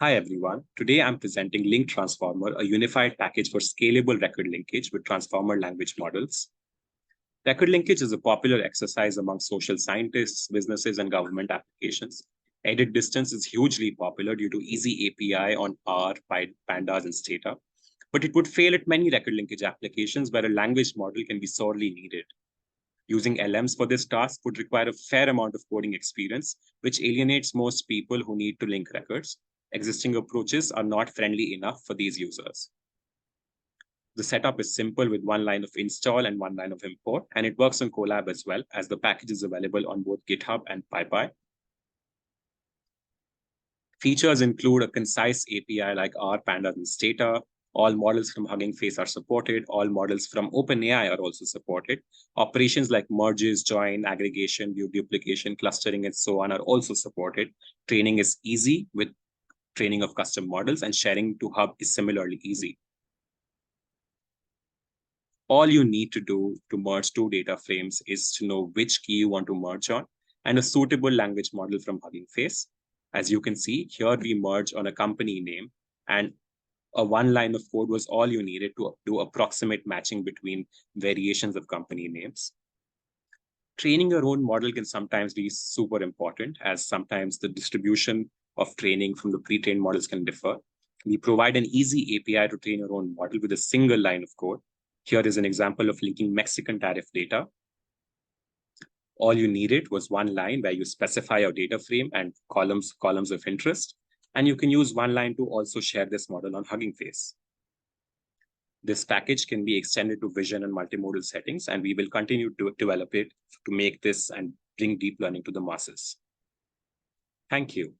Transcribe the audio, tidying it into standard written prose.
Hi everyone. Today I'm presenting LinkTransformer, a unified package for scalable record linkage with transformer language models. Record linkage is a popular exercise among social scientists, businesses, and government applications. Edit distance is hugely popular due to easy API on R, pandas, and Stata, but it would fail at many record linkage applications where a language model can be sorely needed. Using LMs for this task would require a fair amount of coding experience, which alienates most people who need to link records. Existing approaches are not friendly enough for these users. The setup is simple with one line of install and one line of import, and it works on Colab as well, as the package is available on both GitHub and PyPy. Features include a concise API like R, Pandas, and Stata. All models from Hugging Face are supported. All models from OpenAI are also supported. Operations like merges, join, aggregation, view duplication, clustering, and so on are also supported. Training is easy with training of custom models, and sharing to Hub is similarly easy. All you need to do to merge two data frames is to know which key you want to merge on and a suitable language model from Hugging Face. As you can see, here we merge on a company name, and a one line of code was all you needed to do approximate matching between variations of company names. Training your own model can sometimes be super important, as sometimes the distribution of training from the pre-trained models can differ. We provide an easy API to train your own model with a single line of code. Here is an example of linking Mexican tariff data. All you needed was one line where you specify your data frame and columns of interest. And you can use one line to also share this model on Hugging Face. This package can be extended to vision and multimodal settings, and we will continue to develop it to make this and bring deep learning to the masses. Thank you.